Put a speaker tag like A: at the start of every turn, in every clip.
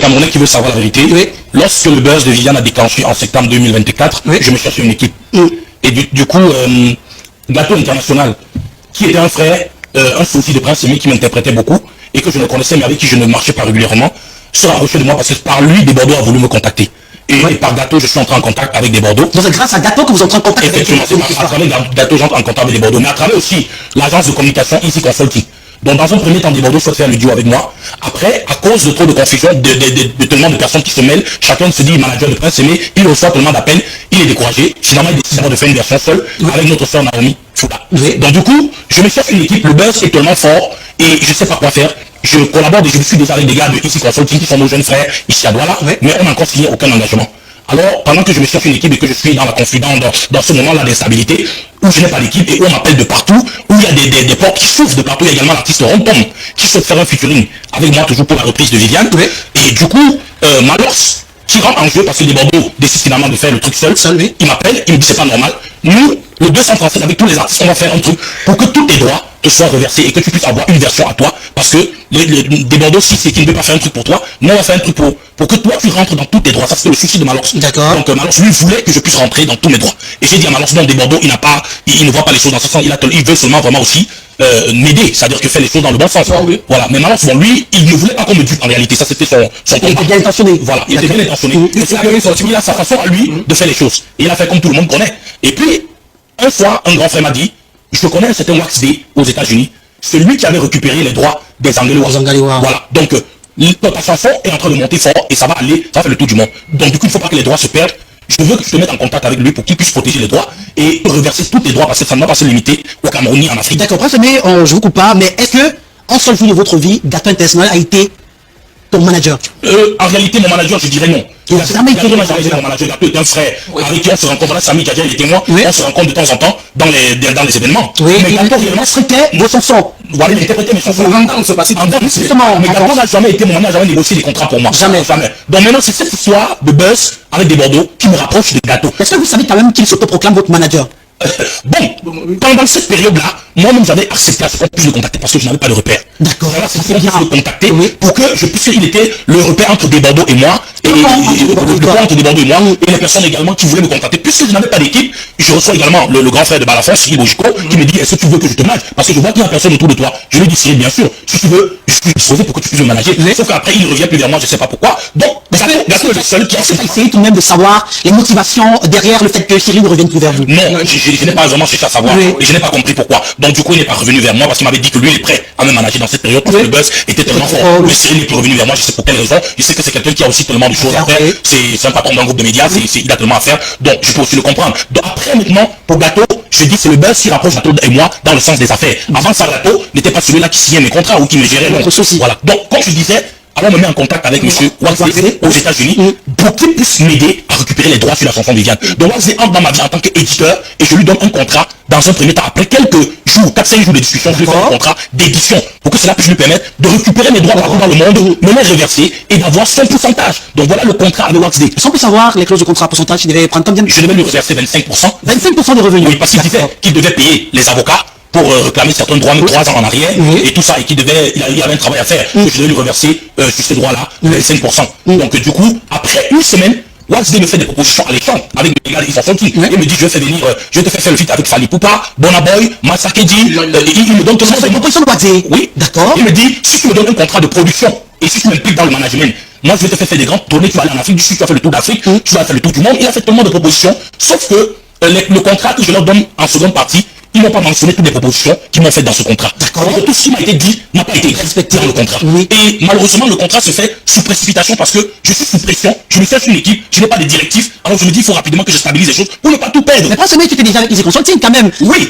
A: Camerounais qui veut savoir la vérité.
B: Oui.
A: Lorsque le buzz de Viviane a déclenché en septembre 2024,
B: Oui.
A: je me cherchais une équipe. Et du coup, Gâteau International, qui était un frère, un sosie de Prince Aimé qui m'interprétait beaucoup et que je ne connaissais mais avec qui je ne marchais pas régulièrement, se rapprochait de moi parce que par lui, des Bordeaux a voulu me contacter. Et par Gâteau, je suis entré en contact avec des Bordeaux.
B: Donc c'est grâce à Gâteau que vous entrez en contact avec
A: Effectivement, c'est à travers Gâteau, j'entre en contact avec des Bordeaux, mais à travers aussi l'agence de communication Easy Consulting. Donc dans un premier temps, des Bordeaux souhaitent faire le duo avec moi. Après, à cause de trop de confusion, de tellement de personnes qui se mêlent, chacun se dit manager de Prince Aimé, il reçoit tellement d'appels, il est découragé. Finalement, il décide de faire une version seule avec notre soeur Naomi Fouda. Donc du coup, je me cherche une équipe, le buzz est tellement fort et je ne sais pas quoi faire. Je collabore et je suis déjà avec des gars de Easy Consulting qui sont nos jeunes frères ici à Douala, mais on n'a encore signé aucun engagement. Alors, pendant que je me cherche une équipe et que je suis dans la confidence, dans ce moment-là d'instabilité, où je n'ai pas d'équipe et où on m'appelle de partout, où il y a des portes qui s'ouvrent de partout, il y a également l'artiste Rontom qui souhaite faire un featuring avec moi toujours pour la reprise de Viviane. Et du coup, Malors, qui rentre en jeu parce que les Bordeaux décident finalement de faire le truc seul, il m'appelle, il me dit c'est pas normal. Nous, le 237 avec tous les artistes, on va faire un truc pour que tous tes droits te soient reversés et que tu puisses avoir une version à toi. Parce que des Bordeaux, si c'est qu'il ne veut pas faire un truc pour toi, nous on va faire un truc pour que toi tu rentres dans tous tes droits. Ça c'est le souci de Malors.
B: D'accord.
A: Donc Malors lui voulait que je puisse rentrer dans tous mes droits. Et j'ai dit à Malors, non, des Bordeaux, il ne voit pas les choses dans ce sens, il veut seulement vraiment aussi m'aider, c'est-à-dire que faire les choses dans le bon sens. Voilà. Mais Malors, bon, lui, il ne voulait pas qu'on me dise en réalité, ça c'était son
B: Il était bien intentionné.
A: Voilà, il était bien intentionné. Il a sa façon à lui de faire les choses. Et il a fait comme tout le monde connaît. Et puis, un soir, un grand frère m'a dit, je connais un certain Wax D aux États-Unis, c'est lui qui avait récupéré les droits des Angalois. Voilà, donc ta chanson est en train de monter fort et ça va faire le tour du monde. Donc du coup, il ne faut pas que les droits se perdent. Je veux que je te mette en contact avec lui pour qu'il puisse protéger les droits et reverser tous tes droits parce que ça ne va pas se limiter au Cameroun ni en Afrique.
B: D'accord, mais je vous coupe pas, mais est-ce que en seul jour de votre vie, Gâteau International a été ton manager?
A: En réalité, mon manager, je dirais non.
B: Il n'a jamais été
A: mon manager. Gâteau est un frère avec qui on se rencontre. Là, Samy Djadja, il est témoin. On se rencontre de temps en temps dans les événements.
B: Mais Gâteau réellement fréquentait vos chansons.
A: Voilà, il interprétait mes chansons.
B: Justement,
A: mais Gâteau n'a jamais été mon manager, n'a jamais négocié des contrats pour moi.
B: Jamais.
A: Donc maintenant, c'est cette histoire de buzz avec des Bordeaux qui me rapproche de Gâteau.
B: Est-ce que vous savez quand même qu'il s'autoproclame votre manager?
A: Bon, pendant cette période-là, moi-même j'avais accepté à ce qu'on puisse le contacter parce que je n'avais pas de repère.
B: D'accord.
A: C'est pour le contacter pour que je puisse, il était le repère entre des Bordeaux et moi, et le point entre des Bordeaux et moi, et les personnes également qui voulaient me contacter. Puisque je n'avais pas d'équipe, je reçois également le grand frère de Balafon, Cyril Bojiko, qui me dit, est-ce que tu veux que je te manage? Parce que je vois qu'il n'y a personne autour de toi. Je lui dis, Cyril, bien sûr, si tu veux, je suis disposé pour que tu puisses me manager. Sauf qu'après, il revient plus vers moi, je ne sais pas pourquoi. Donc, Gâteau est le seul qui a
B: essayé tout de même de savoir les motivations derrière le fait que Cyril ne revienne plus vers vous.
A: Non, je n'ai pas vraiment cherché à savoir. Et je n'ai pas compris pourquoi. Donc du coup, il n'est pas revenu vers moi parce qu'il m'avait dit que lui, il est prêt à me manager dans cette période parce que le buzz était tellement fort. Mais Cyril n'est plus revenu vers moi, je sais pour quelle raison. Je sais que c'est quelqu'un qui a aussi tellement de choses à faire. C'est un patron d'un groupe de médias, il a tellement à faire. Donc je peux aussi le comprendre. Donc après, maintenant, pour Gâteau, je dis c'est le buzz qui rapproche Gâteau et moi dans le sens des affaires. Avant ça, Gâteau n'était pas celui-là qui signait mes contrats ou qui me gérait. Voilà. Donc, comme je disais, alors on me met en contact avec M. Waxé aux États-Unis pour qu'il puisse m'aider à récupérer les droits sur la chanson Viviane. Donc Waxé entre dans ma vie en tant qu'éditeur et je lui donne un contrat dans un premier temps. Après quelques jours, 4-5 jours de discussion, je lui fais un contrat d'édition pour que cela puisse lui permettre de récupérer mes droits partout dans le monde, me les reverser et d'avoir son pourcentage. Donc voilà le contrat avec Waxé.
B: Est-ce qu'on peut savoir les clauses de contrat pourcentage qu'il devait prendre combien?
A: Je devais lui reverser 25%.
B: 25% des revenus.
A: Oui, parce qu'il disait qu'il devait payer les avocats pour réclamer certains droits 3 ans en arrière et tout ça, et qu'il avait un travail à faire, que je devais lui reverser sur ces droits-là 25%. Donc du coup, après une semaine, Wax D me fait des propositions alléchantes avec les gars, ils sont sortis. Il me dit, je vais te faire le feat avec Fali Poupa, Bonaboy, Masakedi, il me donne tout ça.
B: C'est une proposition de Wax D.
A: Oui, d'accord. Il me dit, si tu me donnes un contrat de production et si tu m'impliques dans le management, moi je vais te faire des grandes tournées, tu vas aller en Afrique du Sud, tu vas faire le tour d'Afrique, tu vas faire le tour du monde. Il a fait tellement de propositions, sauf que le contrat que je leur donne en seconde partie, ils n'ont pas mentionné toutes les propositions qu'ils m'ont faites dans ce contrat. Donc tout ce qui m'a été dit n'a pas été respecté dans le contrat. Et malheureusement, le contrat se fait sous précipitation parce que je suis sous pression, je me cherche une équipe, je n'ai pas de directifs, alors je me dis il faut rapidement que je stabilise les choses pour ne pas tout perdre.
B: Mais pas seulement tu étais déjà avec Easy Consulting quand même.
A: Oui.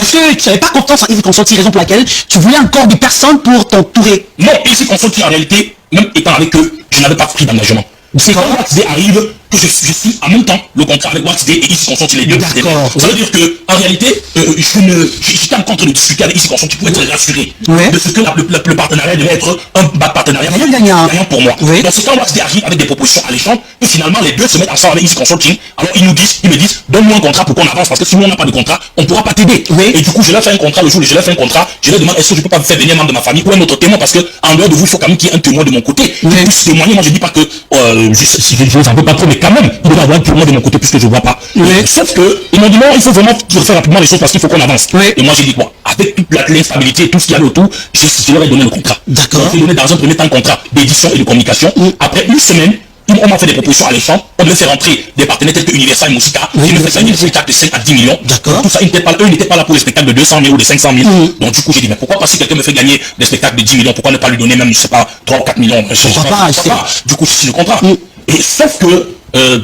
B: Est-ce que tu n'avais pas confiance en Easy Consulting, raison pour laquelle tu voulais encore des personnes pour t'entourer?
A: Non, Easy Consulting en réalité, même étant avec eux, je n'avais pas pris d'engagement. C'est quand Wax D arrive que je signe en même temps le contrat avec Wax Day et Easy Consulting, les deux.
B: D'accord.
A: Ça veut dire que, en réalité, j'étais en train de discuter avec Easy Consulting pour être rassuré de ce que le partenariat devait être un partenariat gagnant pour moi. Donc c'est quand Wax Day arrive avec des propositions alléchantes que finalement les deux se mettent ensemble avec Easy Consulting. Alors ils me disent, donne-moi un contrat pour qu'on avance, parce que si nous on n'a pas de contrat, on ne pourra pas t'aider. Et du coup, je leur fais un contrat le jour où je leur fais un contrat, je leur demande est-ce que je peux pas vous faire venir un membre de ma famille ou un autre témoin, parce que en dehors de vous, il faut quand même qu'il y ait un témoin de mon côté qui puisse témoigner. Moi je dis pas que je n'en veux pas trop, mais quand même il devrait avoir un témoin de mon côté puisque je vois pas. Sauf que ils m'ont dit non, il faut vraiment faire rapidement les choses parce qu'il faut qu'on avance. Et moi j'ai dit quoi, avec toute l'instabilité et tout ce qu'il y a autour, je leur ai donné le contrat. D'accord. J'ai donné dans un premier temps un contrat d'édition et de communication. Après une semaine, on m'a fait des propositions alléchantes. On devait faire rentrer des partenaires tels que Universal et Musica. Ils me faisaient des spectacles de 5 à 10 millions. D'accord. Tout ça, eux n'étaient pas là pour les spectacles de 200 000 ou de 500 000. Donc du coup, j'ai dit, mais pourquoi pas si quelqu'un me fait gagner des spectacles de 10 millions, pourquoi ne pas lui donner même, je sais pas, 3 ou 4 millions. Pourquoi pas. Du coup, je signe le contrat. Et sauf que,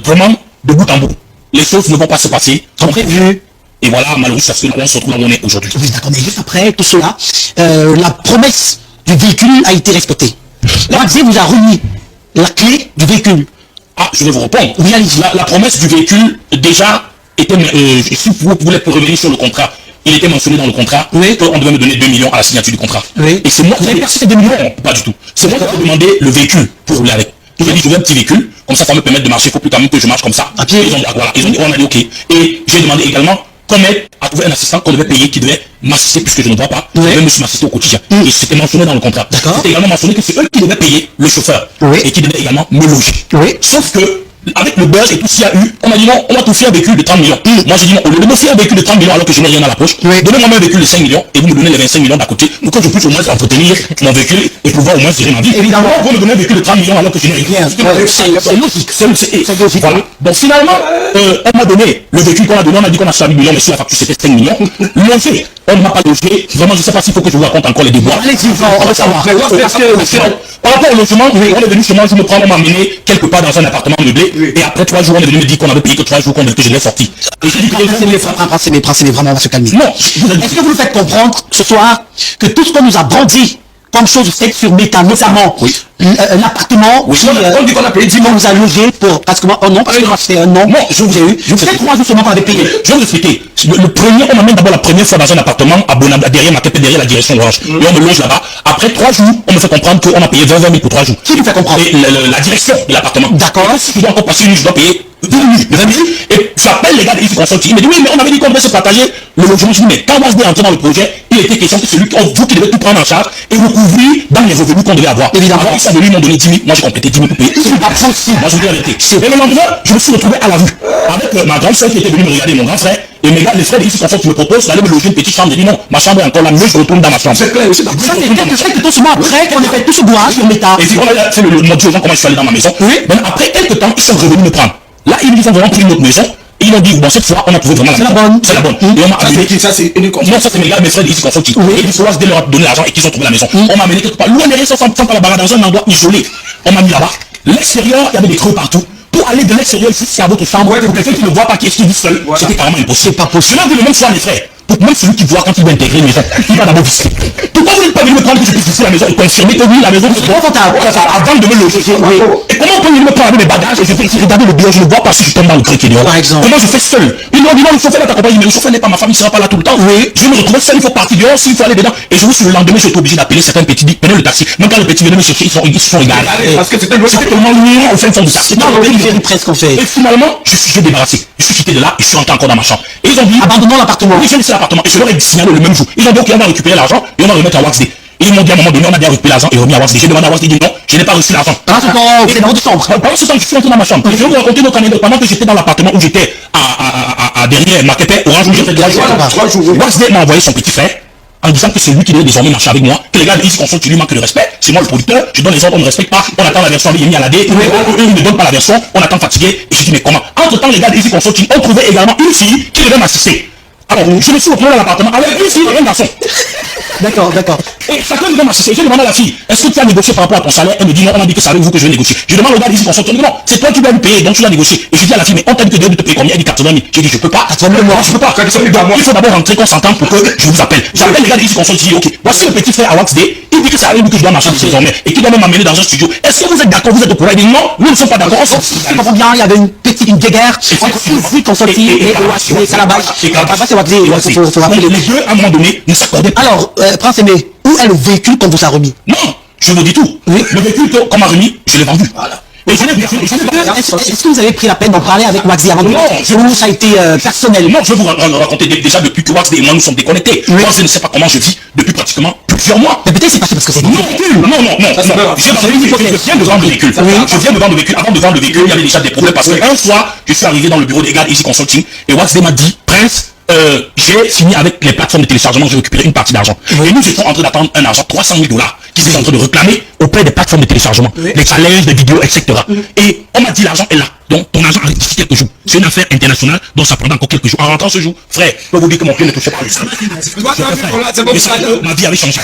A: vraiment, de bout en bout, les choses ne vont pas se passer comme prévu. Et voilà, malheureusement, on se retrouve là où on est aujourd'hui.
B: Oui, d'accord, mais juste après tout cela, la promesse du véhicule a été respectée. Wax Day vous a remis la clé du véhicule.
A: Ah, je vais vous répondre.
B: Oui,
A: la promesse du véhicule, déjà, était, si vous voulez revenir sur le contrat, il était mentionné dans le contrat qu'on devait me donner 2 millions à la signature du contrat. Et c'est moi qui ai perçu ces 2 millions. Pas du tout. C'est moi qui ai demandé le véhicule pour rouler avec. J'ai dit, je veux un petit véhicule, comme ça va me permettre de marcher, il faut plus quand même que je marche comme ça. Ils ont dit, voilà, on a dit ok. Et j'ai demandé également qu'on aide à trouver un assistant qu'on devait payer, qui devait m'assister puisque je ne vois pas, devait m'assister au quotidien. Et c'était mentionné dans le contrat. C'était également mentionné que c'est eux qui devaient payer le chauffeur et qui devaient également me loger. Sauf que avec le buzz et tout ce qu'il y a eu, on m'a dit non, on va t'offrir un véhicule de 30 millions. Moi j'ai dit non, au lieu de m'offrir un véhicule de 30 millions alors que je n'ai rien à la poche, donnez-moi un véhicule de 5 millions et vous me donnez les 25 millions d'à côté pour que je puisse au moins entretenir mon véhicule et pouvoir au moins gérer ma vie. Évidemment, vous me donnez un véhicule de 30 millions alors que je n'ai rien. C'est logique. Voilà. Donc finalement, on m'a donné le véhicule qu'on a donné, on a dit qu'on a 5 millions, mais sur la facture c'était 5 millions. L'ont fait. On ne m'a pas logé. Vraiment, je ne sais pas s'il faut que je vous raconte encore les déboires. On va savoir. Par rapport au logement, on est venu chez moi, je me prends, on m'a amené quelque part dans un appartement meublé. Et après 3 jours, on est venu me dire qu'on avait payé que 3 jours, que je l'ai sorti. Et j'ai dit que
B: vraiment, on va se calmer.
A: Non.
B: Est-ce que vous nous faites comprendre ce soir que tout ce qu'on nous a brandi comme chose faite sur Meta, notamment l'appartement
A: on dit qu'on a payé 10
B: mois, vous a logé pour pratiquement un an, parce que c'est un an.
A: Non, je vous ai eu.
B: Je vous ai 3 jours seulement qu'on avait payé.
A: Je vais vous expliquer. Le premier, on m'amène d'abord la première fois dans un appartement à Bonabla, derrière ma tête, derrière la direction Orange. Et on me loge là-bas. Après 3 jours, on me fait comprendre qu'on a payé 20 000 pour 3 jours.
B: Qui vous fait comprendre?
A: La direction de l'appartement.
B: D'accord.
A: Si je dois encore passer une nuit, je dois payer 20 000. Et j'appelle les gars de Easy Consulting. Ils me disent oui, mais on avait dit qu'on devait se partager le logement. Je dis mais quand Wax Day est entré dans le projet, il était question que c'est vous qui devez tout prendre en charge et recouvrir dans les revenus qu'on devait avoir. Évidemment. Alors ils sont venus, ils m'ont donné 10 000. Moi j'ai complété 10 000 pour payer. Moi je vous dis la vérité. Et le lendemain, je me suis retrouvé à la rue avec ma grande soeur qui était venue me regarder, mon grand frère. Et mes gars, les frères de Easy Consulting me proposent d'aller me loger une petite chambre. J'ai dit non, ma chambre est encore là, mais je retourne dans ma chambre.
B: C'est clair aussi. Ça c'est quelques temps après qu'on ait fait tout ce bois sur Meta.
A: Et puis on a fait le mode aux gens comment je suis allé dans ma maison. Mais après quelques temps, ils sont revenus me prendre. Là, ils me disent, on va rentrer une autre maison. Et ils m'ont dit, bon, cette fois, on a trouvé vraiment la bonne. C'est la bonne. Et on m'a amené. Ça, c'est une non, ça, c'est mes gars, mes frères Easy Consulting. Et il faut Wax Day leur donner l'argent et qu'ils ont trouvé la maison. On m'a amené quelque part. Loin derrière, sans pas la barre, dans un endroit isolé. On m'a mis là-bas. L'extérieur, il y avait des creux partout. Pour aller de l'extérieur jusqu'à votre chambre, pour quelqu'un qui ne voit pas, qui est seul, c'était carrément impossible. C'est pas possible. Je l'ai vu le même soir, mes frères. Pour même celui qui voit quand il va intégrer une maison, il va d'abord visiter. Pourquoi vous n'êtes pas venu me prendre que je puisse visiter la maison et confirmer que oui, la maison c'est confortable avant de me loger? Et comment on peut venir me prendre avec mes bagages et je vais regarder le bureau, je ne vois pas si je tombe dans le truc qui est dehors. Par exemple. Comment je fais seul? Ils m'ont dit non, le chauffeur est accompagné, mais le chauffeur n'est pas ma famille, il ne sera pas là tout le temps. Oui. Je me retrouve seul, il faut partir dehors, s'il faut aller dedans. Et je vous suis le lendemain, j'étais obligé d'appeler certains petits, dit, prenez le taxi. Même quand le petit venait me chercher, ils se sont égarés. Parce que c'était tellement loin au fin fond de ça.
B: C'est presque en fait.
A: Et finalement, je suis débarrassé. Je suis quitté de là et je suis rentré encore dans ma chambre. Et ils ont dit,
B: abandonnons l'appartement.
A: Oui, j'ai laissé l'appartement. Et je leur ai signalé le même jour. Ils ont dit, ok, on va récupérer l'argent et on va remettre à Wax Day. Et ils m'ont dit à un moment donné, on a bien récupéré l'argent et remis à Wax Day. J'ai demandé à Wax Day, dit non, je n'ai pas reçu l'argent.
B: C'est dans votre chambre.
A: Pendant ce temps, je suis rentré dans ma chambre. Et je vais vous raconter notre anecdote. Pendant que j'étais dans l'appartement où j'étais derrière Marquetet, Orange, où j'étais 3 jours. Wax Day m'a envoyé son petit frère en disant que c'est lui qui devait désormais marcher avec moi, que les gars de Easy Consulting lui manquent de respect, c'est moi le producteur, je donne les ordres, on ne respecte pas, on attend la version, il est mis à la D, eux ils ne donnent pas la version, on attend fatigué, et je dis mais comment? Entre temps les gars de Easy Consulting ont trouvé également une fille qui devait m'assister. Alors, je me suis retrouvé dans l'appartement avec une fille et un garçon.
B: D'accord.
A: Et chacun me demande, je demande à la fille, est-ce que tu as négocié par rapport à ton salaire? Elle me dit non, on a dit que c'est avec vous que je vais négocier. Je demande au gars ici qu'on sorte. Non, c'est toi qui dois me payer, donc tu dois négocier. Et je dis à la fille, mais on t'a dit que de te payer combien? Elle dit 80 000. J'ai dit, je peux pas. 80 000 je peux pas. Il faut d'abord rentrer, qu'on s'entende pour que je vous appelle. J'appelle les gars ici qu'on sorte, je dis, ok, voici le petit frère à Waxday. Il dit que c'est avec lui que je dois marcher désormais et qui doit même m'amener dans un studio. Est-ce que vous êtes d'accord? Vous êtes au courant? Il dit non, nous ne sommes pas d'accord.
B: Je comprends bien, il y avait une guéguerre entre Easy Consulting et Calabash. Calabash et Waxday.
A: Les deux, à un moment donné, ne s'accordaient pas.
B: Alors, Prince Aimé, où est le véhicule qu'on vous a remis?
A: Non, je vous dis tout. Oui. Le véhicule qu'on m'a remis, je l'ai vendu. Voilà.
B: Est-ce que vous avez pris la peine d'en parler avec Waxday avant?
A: Non,
B: ça a été personnel.
A: Non, je vais vous raconter déjà depuis que Waxday et moi nous sommes déconnectés. Moi, je ne sais pas comment je vis depuis pratiquement plusieurs mois.
B: Mais peut-être c'est passé parce que c'est
A: non. Je viens de vendre le véhicule. Je viens de vendre le véhicule. Avant de vendre le véhicule, il y avait déjà des problèmes parce qu'un soir, je suis arrivé dans le bureau des gars Easy Consulting et Waxday m'a dit, Prince, j'ai signé avec les plateformes de téléchargement, j'ai récupéré une partie d'argent. Et nous étions en train d'attendre un argent, 300 000 $ qu'ils étaient en train de réclamer auprès des plateformes de téléchargement, les challenges, des vidéos, etc. Et on m'a dit l'argent est là. Donc ton argent arrive d'ici quelques jours. C'est une affaire internationale, donc ça prendra encore quelques jours. En rentrant ce jour, frère, je peux vous dire que mon pied ne touchait pas le sol. Ma vie avait changé.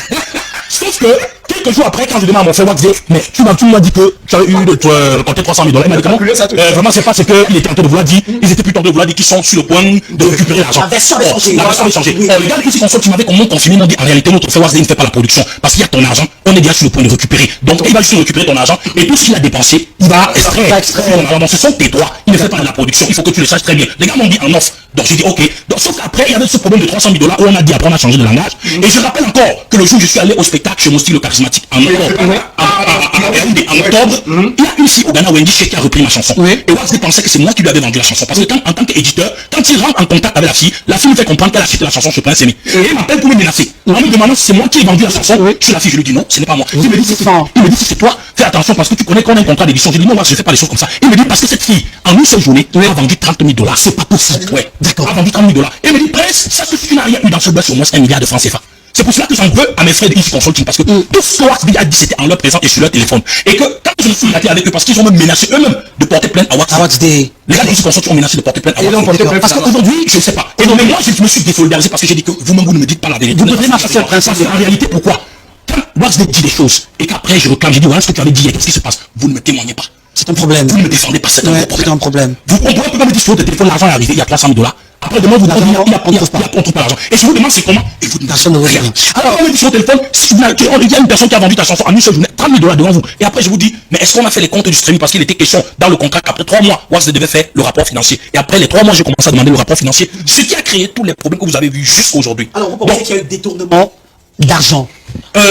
A: Sauf que quelques jours après, quand je demande à mon frère Waxday, mais tu m'as dit que tu avais eu de compter 300 000 $. Il m'a dit comment? Vraiment, c'est pas ce qu'il était en train de vouloir dire. Ils étaient plutôt en train de vouloir dire qu'ils sont sur le point de récupérer l'argent. La version avait changé. Les gars ici qu'on sortent, m'ont confirmé, m'ont dit en réalité, notre frère Waxday ne fait pas la production parce qu'il y a ton argent, on est déjà sur le point de récupérer. Donc il va juste récupérer ton argent et tout ce qu'il a dépensé, il va extraire. Donc ce sont tes droits. Il ne fait pas de la production. Il faut que tu le saches très bien. Les gars m'ont dit en offre. Donc j'ai dit ok. Donc sauf qu'après il y avait ce problème de 300 000 $ où on a dit après on a changé de langage. Et je rappelle encore que le jour où je suis allé au spectacle chez Mosti le charismatique en octobre, il y a une fille au Ghana, Wendy Sheikh, qui a repris ma chanson. Et Waxday pensait que c'est moi qui lui avais vendu la chanson. Parce que en tant qu'éditeur, quand il rentre en contact avec la fille me fait comprendre qu'elle a cité la chanson sur Prince Aimé. Et il m'appelle pour me menacer. En me demandant si c'est moi qui ai vendu la chanson. Je la fille, je lui dis non, ce n'est pas moi. Il me dit si c'est toi, fais attention parce que tu connais qu'on a un contrat d'édition. Je dis non, moi je ne fais pas les choses comme ça. Il me dit parce que cette fille, en une seule journée, a vendu 30 000 $. C'est pas possible. Ouais, d'accord. A vendu 30 000 $. Et il me dit Prince, ça que tu n'as rien eu dans ce buzz au moins 1 milliard de francs CFA. C'est pour cela que j'en veux à mes frères de Easy Consulting parce que tout ce que Waxday a dit c'était en leur présence et sur leur téléphone. Et que quand je me suis battu avec eux parce qu'ils ont même menacé eux-mêmes de porter plainte à Waxday. Les gars de Easy Consulting ont menacé de porter plainte à Waxday. Parce qu'aujourd'hui, je ne sais pas. Et donc moi je me suis désolidarisé parce que j'ai dit que vous-même vous ne me dites pas la vérité. Vous devrez m'afficher le principe. En réalité, pourquoi? Quand Waxday dit des choses et qu'après je reclame, j'ai dit voilà ce que tu avais dit, qu'est-ce qui se passe? Vous ne me témoignez pas.
B: C'est un problème.
A: Vous ne me défendez pas, c'est
B: un problème.
A: On pourrait pas me dire sur votre téléphone, l'argent est arrivé, il y a 300 000 $. Après, demain, vous demandez, il y a pas l'argent. Et je vous demande, c'est comment? Et vous ne rien. Alors, on me dit sur le téléphone, il y a une personne qui a vendu ta chanson en une seule journée, 30 000 $ devant vous. Et après, je vous dis, mais est-ce qu'on a fait les comptes du streaming? Parce qu'il était question dans le contrat qu'après 3 mois, Waxday devait faire le rapport financier. Et après les 3 mois, j'ai commencé à demander le rapport financier. Ce qui a créé tous les problèmes que vous avez vus jusqu'à aujourd'hui.
B: Alors, vous pensez qu'il y a eu détournement d'argent?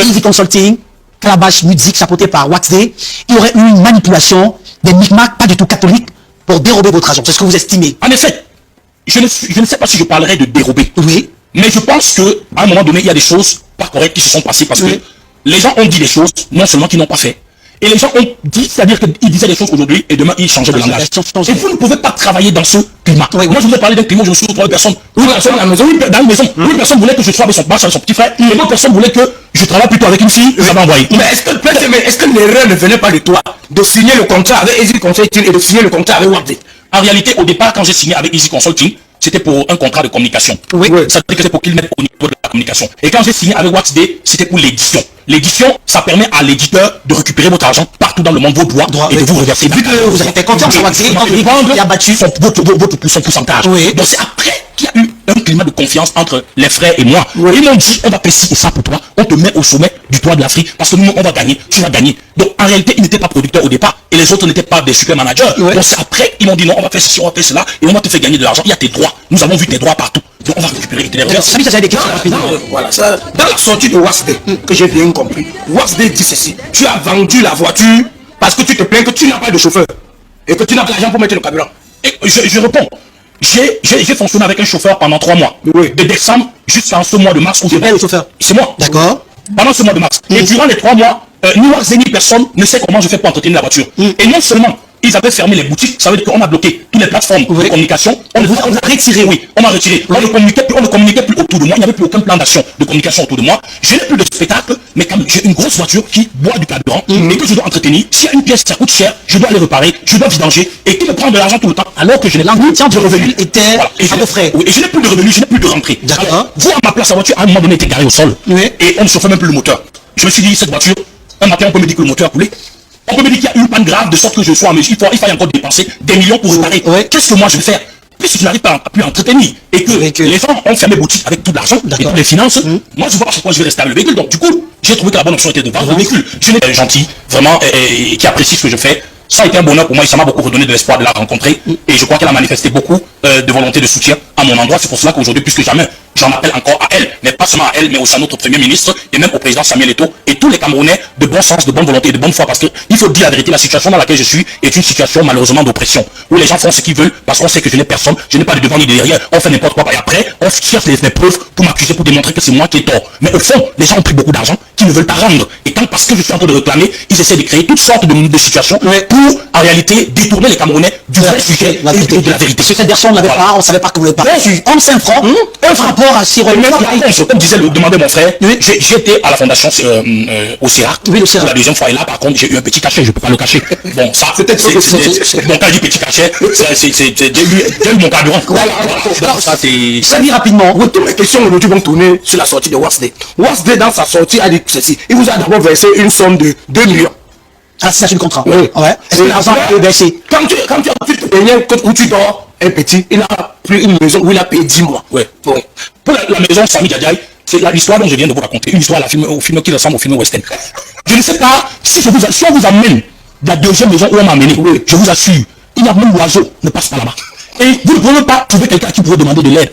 B: Easy Consulting, Calabash Music, chapeauté par Waxday, il y aurait eu une manipulation des micmacs pas du tout catholiques pour dérober votre argent. C'est ce que vous estimez?
A: En effet, je ne sais pas si je parlerai de dérober.
B: Oui.
A: Mais je pense qu'à un moment donné, il y a des choses pas correctes qui se sont passées parce que les gens ont dit des choses, non seulement qu'ils n'ont pas fait. Et les gens ont dit, c'est-à-dire qu'ils disaient des choses aujourd'hui et demain ils changeaient de langage. Et vous ne pouvez pas travailler dans ce climat. Moi je vous ai parlé d'un climat où je me suis retrouvé avec personne. Une personne à la maison, dans une maison. Une personne voulait que je sois avec son petit frère. Et une autre personne voulait que je travaille plutôt avec une fille. J'avais envoyé.
C: Mais est-ce que l'erreur ne venait pas de toi de signer le contrat avec Easy Consulting et de signer le contrat avec Waxday?
A: En réalité, au départ, quand j'ai signé avec Easy Consulting, c'était pour un contrat de communication.
B: Oui.
A: Ça veut dire que c'est pour qu'ils mettent au niveau de la communication. Et quand j'ai signé avec Waxday, c'était pour l'édition. L'édition, ça permet à l'éditeur de récupérer votre argent partout dans le monde, vos droits, et de vous reverser.
B: Vu que vous avez fait confiance à Waxday,
A: il a battu son pourcentage. Donc c'est après qu'il y a eu un climat de confiance entre les frères et moi. Ils m'ont dit, on va faire ci et ça pour toi, on te met au sommet du toit de l'Afrique, parce que nous, on va gagner, tu vas gagner. Donc en réalité, ils n'étaient pas producteurs au départ, et les autres n'étaient pas des super managers. Donc c'est après, ils m'ont dit non, on va faire ceci, on va faire cela, et on va te faire gagner de l'argent. Il y a tes droits. Nous avons vu tes droits partout. Donc on va récupérer tes droits.
B: Ça j'avais des questions rapidement.
C: Voilà, ça, dans la sortie de Waxday, que j'ai bien compris, Waxday dit ceci: tu as vendu la voiture parce que tu te plains que tu n'as pas de chauffeur et que tu n'as pas l'argent pour mettre le carburant.
A: Et je réponds. J'ai fonctionné avec un chauffeur pendant 3 mois. De décembre jusqu'en ce mois de mars où j'ai
B: payé le chauffeur.
A: C'est moi.
B: D'accord.
A: Pendant ce mois de mars. Et durant les 3 mois, ni Waxday ni personne ne sait comment je fais pour entretenir la voiture. Et non seulement ils avaient fermé les boutiques, ça veut dire qu'on a bloqué toutes les plateformes de communication. On a retiré, on m'a retiré. On ne communiquait plus autour de moi, il n'y avait plus aucun plan d'action de communication autour de moi. Je n'ai plus de spectacle, mais quand même, j'ai une grosse voiture qui boit du carburant et que je dois entretenir. S'il y a une pièce qui coûte cher, je dois aller réparer, je dois vidanger et qui me prend prendre de l'argent tout le temps, alors que je n'ai
B: L'entretien de revenus était à peu près.
A: Oui, et je n'ai plus de revenus, je n'ai plus de rentrée.
B: D'accord.
A: Vous, à ma place, la voiture, à un moment donné, était garée au sol.
B: Oui.
A: Et on ne chauffait même plus le moteur. Je me suis dit, cette voiture, un matin, on peut me dire que le moteur a coulé. On peut me dire qu'il y a eu une panne grave, de sorte que je sois, mais il faille encore dépenser des millions pour réparer.
B: Oui.
A: Qu'est-ce que moi je vais faire? Puisque je n'arrive pas à plus entretenir et que les gens ont fermé boutique avec tout l'argent et toutes les finances, moi je vois pas pourquoi je vais rester avec le véhicule. Donc du coup, j'ai trouvé que la bonne option était de vendre le véhicule. Je n'ai gentil, vraiment, et qui apprécie ce que je fais. Ça a été un bonheur pour moi et ça m'a beaucoup redonné de l'espoir de la rencontrer. Et je crois qu'elle a manifesté beaucoup de volonté de soutien à mon endroit. C'est pour cela qu'aujourd'hui, plus que jamais, j'en appelle encore à elle, mais pas seulement à elle, mais aussi à notre Premier ministre et même au président Samuel Eto'o et tous les Camerounais de bon sens, de bonne volonté et de bonne foi. Parce qu'il faut dire la vérité, la situation dans laquelle je suis est une situation malheureusement d'oppression, où les gens font ce qu'ils veulent parce qu'on sait que je n'ai personne, je n'ai pas de devant ni de derrière, on fait n'importe quoi. Et après, on cherche les preuves pour m'accuser, pour démontrer que c'est moi qui ai tort. Mais au fond, les gens ont pris beaucoup d'argent qu'ils ne veulent pas rendre. Et tant parce que je suis en train de réclamer, ils essaient de créer toutes sortes de situations pour, en réalité, détourner les Camerounais du vrai sujet et de la vérité.
B: Cette version, on n'avait pas, on ne savait pas que vous n'avez pas reçu. En 5 francs, un rapport à Cyril.
A: Comme disait le demandait mon frère, j'étais à la fondation au CIRAC.
B: Oui, le CIRAC.
A: La deuxième fois, et là, par contre, j'ai eu un petit cachet, je ne peux pas le cacher. Bon, ça, peut-être donc quand je dis petit cachet, j'ai eu mon carburant. Ça, c'est...
C: Ça dit rapidement, toutes mes questions aujourd'hui vont tourner sur la sortie de Wasday. Wasday, dans sa sortie, a dit ceci. Il vous a d'abord versé une somme de 2 millions.
B: Ah, c'est du contrat.
C: Oui.
B: Ouais. Est-ce que l'argent est versé?
C: Quand tu as pu te payer où tu dors, un petit, il a pris une maison où il a payé 10 mois.
A: Ouais. Bon. Pour la maison Sami Djadjaï, c'est l'histoire dont je viens de vous raconter. Une histoire au film qui ressemble au film western. Je ne sais pas si on vous amène de la deuxième maison où on m'a amené. Oui. Je vous assure, il n'y a même l'oiseau ne passe pas là-bas. Et vous ne pouvez pas trouver quelqu'un qui pourrait demander de l'aide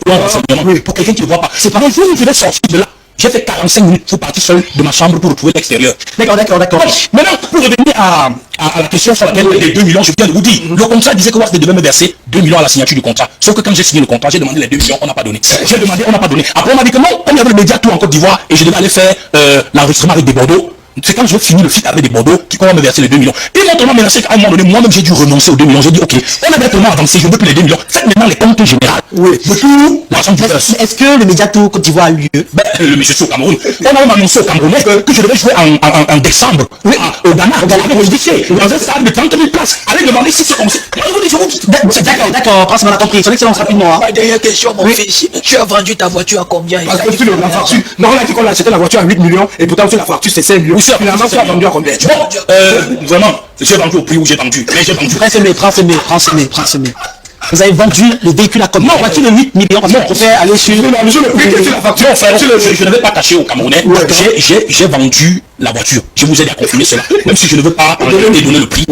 A: pour quelqu'un qui ne voit pas. C'est pareil, je vais sortir de là. J'ai fait 45 minutes pour partir seul de ma chambre pour retrouver l'extérieur. D'accord. Maintenant, pour revenir à la question sur laquelle les 2 millions, je viens de vous dire, le contrat disait que Wasday devait me verser 2 millions à la signature du contrat. Sauf que quand j'ai signé le contrat, j'ai demandé les 2 millions, on n'a pas donné. J'ai demandé, on n'a pas donné. Après, on m'a dit que non, comme il y avait le Mediatour en Côte d'Ivoire et je devais aller faire l'enregistrement avec des Bordeaux. C'est quand je finis le film avec des Bordeaux qui commencent à me verser les 2 millions. Et non tellement menacé qu'à un moment donné, moi-même j'ai dû renoncer aux 2 millions. J'ai dit, ok, on avait tellement avancé, je ne veux plus les 2 millions. Faites maintenant les comptes généraux. Oui. De tout l'argent du buzz.
B: Est-ce que le Mediatour Côte d'Ivoire a lieu?
A: Le monsieur c'est au Cameroun. On a annoncé au Camerounais que je devais jouer en décembre au Ghana. Avec Modifié. Dans un stade de 30 000 places. Allez demander si c'est comme ça. Moi je vous dis,
B: D'accord, parce qu'on a compris. Son excellence rapidement.
D: Dernière question, mon fils. Tu as vendu ta voiture à combien?
C: Parce que sur la facture, non, on a dit qu'on a acheté la voiture à 8 millions et pourtant sur la facture c'est 5 millions. Finalement, tu as vendu à combien?
A: Bon, vraiment, j'ai vendu au prix où j'ai vendu. Mais j'ai vendu.
B: Prends semé. Vous avez vendu le véhicule à combien? Voiture de 8 millions. Parce qu'on préfère aller sur...
C: Non, mais je le prix que sur la facture.
A: Non, frère, je ne vais pas cacher aux Camerounais. J'ai vendu la voiture. Je vous aide à confirmer cela. Même si je ne veux pas donner le prix.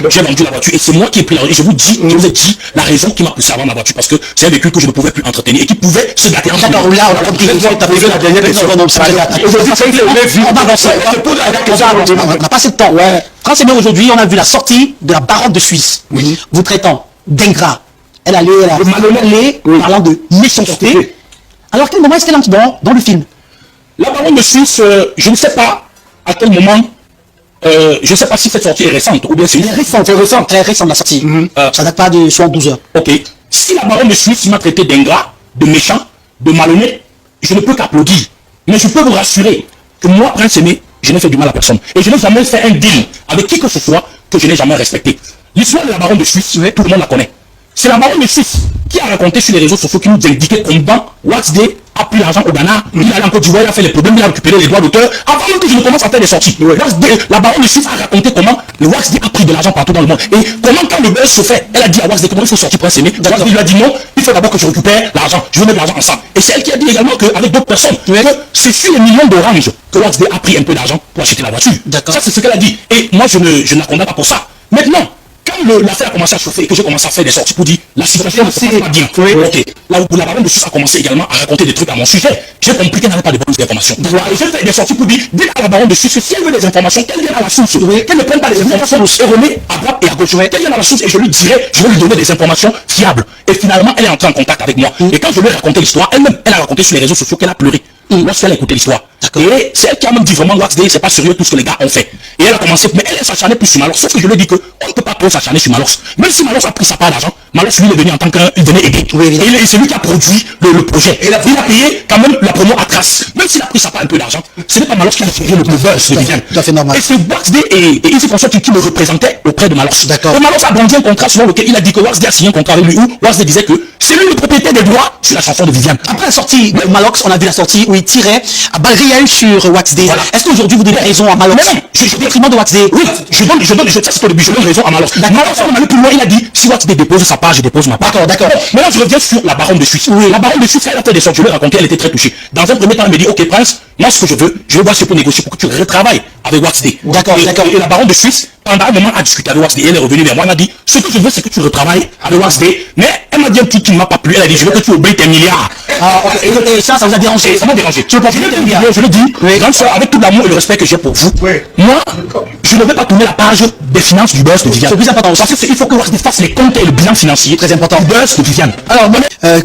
A: J'ai vendu la voiture. Et c'est moi qui ai pris la voiture. Je vous ai dit la raison qui m'a poussé à vendre ma voiture. Parce que c'est un véhicule que je ne pouvais plus entretenir et qui pouvait se gâter.
B: D'accord, là, on a compris. La dernière question. Aujourd'hui, on n'a pas assez de temps. Quand c'est bien aujourd'hui, on a vu la sortie de la baronne de Suisse. Vous traitant d'ingrat. Elle allait parlant de méchanceté. Alors, à quel moment est-ce qu'elle entre dans le film?
A: La baronne de Suisse, je ne sais pas à quel moment, je ne sais pas si cette sortie est récente ou bien c'est
B: Très récente la sortie. Ça date pas de 72 heures.
A: Ok. Si la baronne de Suisse m'a traité d'ingrat, de méchant, de malhonnête, je ne peux qu'applaudir. Mais je peux vous rassurer que moi, Prince Aimé, je n'ai fait du mal à personne. Et je n'ai jamais fait un deal avec qui que ce soit que je n'ai jamais respecté. L'histoire de la baronne de Suisse, tout le monde la connaît. C'est la baronne de Suisse qui a raconté sur les réseaux sociaux, qui nous indiquait comment Wasday a pris l'argent au Ghana, il allait en Côte d'Ivoire, il a fait les problèmes, il a récupéré les droits d'auteur, avant même que je ne commence à faire des sorties. La baronne de Suisse a raconté comment le Wasday a pris de l'argent partout dans le monde. Et comment quand le buzz se fait, elle a dit à Wasday comment il faut sortir Prince Aimé. Wasday lui a dit non, il faut d'abord que je récupère l'argent, je veux mettre l'argent ensemble. Et c'est elle qui a dit également qu'avec d'autres personnes, que c'est sur les millions d'oranges que Wasday a pris un peu d'argent pour acheter la voiture. Ça c'est ce qu'elle a dit. Et moi je ne la condamne pas pour ça. Maintenant, quand l'affaire a commencé à chauffer et que j'ai commencé à faire des sorties pour dire la situation ne se passe pas bien. Là où la baronne de Suisse a commencé également à raconter des trucs à mon sujet, j'ai compris qu'elle n'avait pas de bonnes informations. Et j'ai fait des sorties pour dire, dites à la baronne de Suisse que si elle veut des informations, qu'elle vienne à la source. Qu'elle ne prenne pas des informations erronées à droite et à gauche. Qu'elle vienne à la source et je lui dirai, je vais lui donner des informations fiables. Et finalement, elle est entrée en contact avec moi. Et quand je lui ai raconté l'histoire, elle-même, elle a raconté sur les réseaux sociaux qu'elle a pleuré lorsqu'elle a écouté l'histoire. Et c'est elle qui a même dit vraiment Wasday, c'est pas sérieux tout ce que les gars ont fait. Et elle a commencé, mais elle s'acharnait plus sur Malox. Sauf que je lui ai dit qu'on ne peut pas trop s'acharner sur Malox. Même si Malox a pris sa part d'argent, Malox, lui, il est venu en tant qu'il venait aider.
B: Oui,
A: et c'est lui qui a produit le projet. Et il a payé quand même la promo à trace. Même s'il a pris ça pas un peu d'argent, ce n'est pas Malox qui a fait le buzz de Viviane.
B: Tout à fait normal.
A: Et c'est Waxday et Easy Consult qui me représentaient auprès de Malox.
B: D'accord.
A: Et Malox a brandi un contrat selon lequel il a dit que Waxday a signé un contrat avec lui où Waxday disait que c'est lui le propriétaire des droits sur la chanson de Viviane.
B: Après la sortie de Malox, on a vu la sortie où il tirait à balles réelles sur Waxday.
A: Voilà.
B: Est-ce qu'aujourd'hui vous donnez raison à Malox?
A: Mais non,
B: au détriment de Waxday.
A: Oui, ça c'est au début, je donne raison à Malox. Malox, on a allé plus loin, il a dit, si Waxday dépose sa part, je dépose ma part.
B: D'accord.
A: Maintenant, je reviens sur la baronne de Suisse.
B: Oui.
A: La baronne de Suisse, elle a fait des sorties, je l'ai raconté, elle était très touchée. Dans un premier temps, elle me dit, ok, Prince, moi, ce que je veux voir si je peux négocier pour que tu retravailles avec Waxday.
B: D'accord.
A: Et la baronne de Suisse, pendant un moment, a discuté avec Waxday. Elle est revenue vers moi, elle m'a dit, ce que je veux, c'est que tu retravailles avec Waxday. Mais elle m'a dit un truc qui ne m'a pas plu. Elle a dit, je veux que tu oublies tes milliards.
B: Ah, ok. Et ça vous a dérangé?
A: Ça m'a dérangé. Je le dis, grande soeur, avec tout l'amour et le respect que j'ai pour vous, moi, je ne vais pas tourner la page des finances du buzz de Viviane.
B: C'est plus important.
A: Parce qu'il faut que Waxday fasse les comptes et le bilan financier.
B: Très important.
A: Du buzz de Viviane.
B: Alors,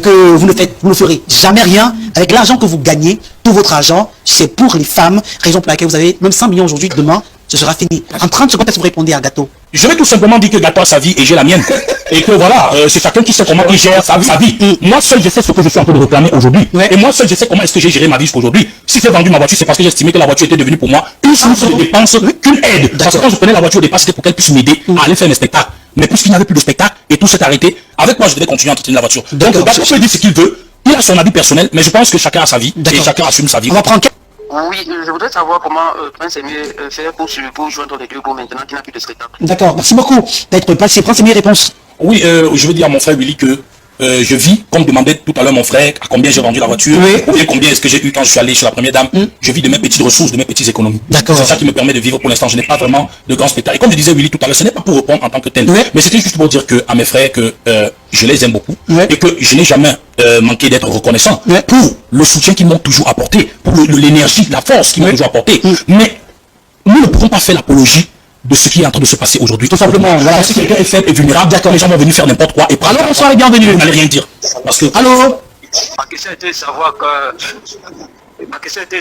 B: que vous ne ferez jamais rien avec l'argent que vous gagnez, tout votre argent, c'est pour les femmes, raison pour laquelle vous avez même 100 millions aujourd'hui, demain, ce sera fini. En 30 secondes, est-ce que vous répondez à Gâteau?
A: Je vais tout simplement dire que Gâteau a sa vie et j'ai la mienne. Et que voilà, c'est chacun qui sait comment il gère sa vie. Moi seul, je sais ce que je suis en train de réclamer aujourd'hui.
B: Ouais.
A: Et moi seul, je sais comment est-ce que j'ai géré ma vie jusqu'aujourd'hui. Si j'ai vendu ma voiture, c'est parce que j'estimais que la voiture était devenue pour moi une source de dépenses qu'une aide. Parce que quand je prenais la voiture au départ, c'était pour qu'elle puisse m'aider à aller faire mes spectacles. Mais puisqu'il n'y avait plus de spectacle et tout s'est arrêté, avec moi, je devais continuer à entretenir la voiture. Donc, Gâteau peut dire ce qu'il veut. Il a son avis personnel, mais je pense que chacun a sa vie et chacun assume sa vie.
B: On va prendre...
E: Oui, je voudrais savoir comment Prince Aimé fait pour joindre les deux groupes maintenant qu'il n'a plus de spectacle.
B: D'accord, merci beaucoup d'être passé. Prends ces mes réponses.
A: Oui, je veux dire à mon frère Willy que je vis, comme demandait tout à l'heure mon frère, à combien j'ai vendu la voiture,
B: Oui.
A: ou bien combien est-ce que j'ai eu quand je suis allé chez la première dame. Je vis de mes petites ressources, de mes petites économies.
B: D'accord.
A: C'est ça qui me permet de vivre pour l'instant. Je n'ai pas vraiment de grands spectacles. Et comme je disais Willy tout à l'heure, ce n'est pas pour répondre en tant que tel,
B: Oui.
A: mais c'était juste pour dire que à mes frères que je les aime beaucoup
B: Oui.
A: et que je n'ai jamais manqué d'être reconnaissant
B: Oui.
A: pour le soutien qu'ils m'ont toujours apporté, pour l'énergie, la force qu'ils m'ont toujours apporté. Mais nous ne pourrons pas faire l'apologie de ce qui est en train de se passer aujourd'hui. Tout simplement, voilà, si quelqu'un est faible et vulnérable, d'accord, les gens vont venir faire n'importe quoi et prendre.
B: Alors, bonsoir et bienvenue.
A: Vous n'allez rien dire. Parce que.
B: Allô?
E: Ma question était de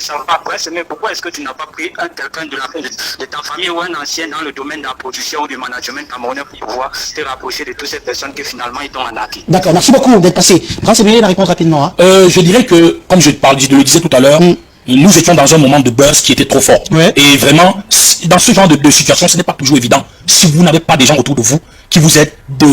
E: savoir Prince Aimé, pourquoi est-ce que tu n'as pas pris quelqu'un de ta famille ou un ancien dans le domaine de la production ou du management camerounais pour pouvoir te rapprocher de toutes ces personnes qui finalement ils t'ont arnaqué?
B: D'accord, merci beaucoup d'être passé. Prends ces la réponse rapidement. Hein.
A: Je dirais que, comme je le disais tout à l'heure, nous étions dans un moment de buzz qui était trop fort.
B: Ouais.
A: Et vraiment, dans ce genre de situation, ce n'est pas toujours évident si vous n'avez pas des gens autour de vous qui vous aident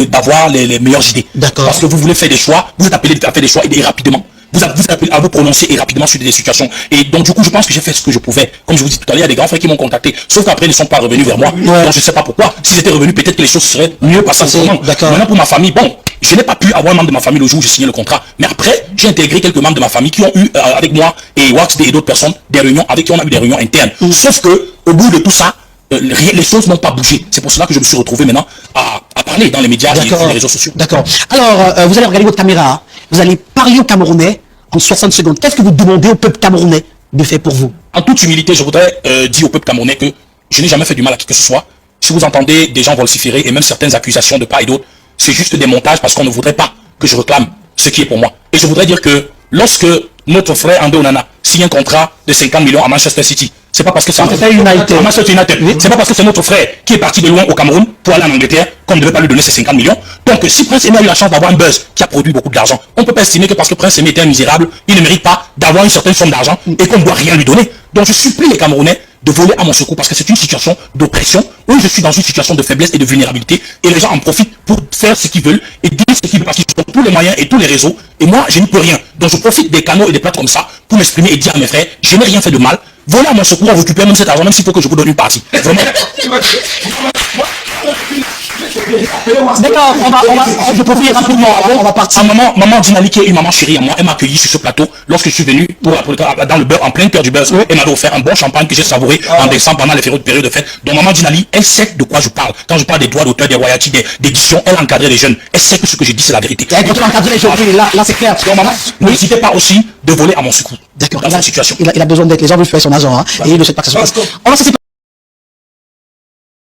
A: d'avoir les meilleures idées.
B: D'accord.
A: Parce que vous voulez faire des choix, vous êtes appelé à faire des choix et rapidement. Vous êtes appelé à vous prononcer et rapidement sur des situations. Et donc du coup, je pense que j'ai fait ce que je pouvais. Comme je vous dis tout à l'heure, il y a des grands frères qui m'ont contacté. Sauf qu'après, ils ne sont pas revenus vers moi.
B: Ouais.
A: Donc je ne sais pas pourquoi. S'ils étaient revenus, peut-être que les choses seraient mieux passées.
B: D'accord.
A: Maintenant, pour ma famille, bon, je n'ai pas pu avoir un membre de ma famille le jour où j'ai signé le contrat. Mais après, j'ai intégré quelques membres de ma famille qui ont eu, avec moi et Waxday et d'autres personnes, des réunions avec qui on a eu des réunions internes. Sauf que, au bout de tout ça, les choses n'ont pas bougé. C'est pour cela que je me suis retrouvé maintenant à parler dans les médias et sur les réseaux sociaux.
B: D'accord. Alors, vous allez regarder votre caméra. Hein. Vous allez parier aux Camerounais en 60 secondes. Qu'est-ce que vous demandez au peuple camerounais de faire pour vous?
A: En toute humilité, je voudrais dire au peuple camerounais que je n'ai jamais fait du mal à qui que ce soit. Si vous entendez des gens vociférer et même certaines accusations de part et d'autre, c'est juste des montages parce qu'on ne voudrait pas que je réclame ce qui est pour moi. Et je voudrais dire que lorsque notre frère André Onana signe un contrat de 50 millions à Manchester City, c'est pas parce que c'est
B: Manchester United.
A: C'est pas parce que c'est notre frère qui est parti de loin au Cameroun pour aller en Angleterre qu'on ne devait pas lui donner ces 50 millions. Donc si Prince Aimé a eu la chance d'avoir un buzz qui a produit beaucoup d'argent, on ne peut pas estimer que parce que Prince Aimé était un misérable, il ne mérite pas d'avoir une certaine somme d'argent et qu'on ne doit rien lui donner. Donc je supplie les Camerounais de voler à mon secours parce que c'est une situation d'oppression où je suis dans une situation de faiblesse et de vulnérabilité et les gens en profitent pour faire ce qu'ils veulent et dire ce qu'ils veulent parce qu'ils ont tous les moyens et tous les réseaux et moi je n'y peux rien. Donc je profite des canaux et des plateformes comme ça pour m'exprimer et dire à mes frères, je n'ai rien fait de mal, volez à mon secours, vous récupérez même cet argent même s'il faut que je vous donne une partie. Vraiment.
B: D'accord, je profite rapidement, on va partir.
A: Maman Dinali qui est une maman chérie à moi, elle m'a accueilli sur ce plateau lorsque je suis venu dans le beurre, en plein cœur du buzz. Elle m'a offert un bon champagne que j'ai savouré en décembre pendant les périodes de fête. Donc maman Dinali, elle sait de quoi je parle. Quand je parle des droits d'auteur, des royalties, des éditions, elle a encadré les jeunes. Elle sait que ce que je dis c'est la vérité.
B: Elle continue à encadrer les jeunes, là c'est clair.
A: Donc maman, n'hésitez pas aussi de voler à mon secours.
B: D'accord,
A: dans cette situation.
B: Il a besoin d'être, les gens veulent faire son argent, hein, et il ne sait pas que ça se passe.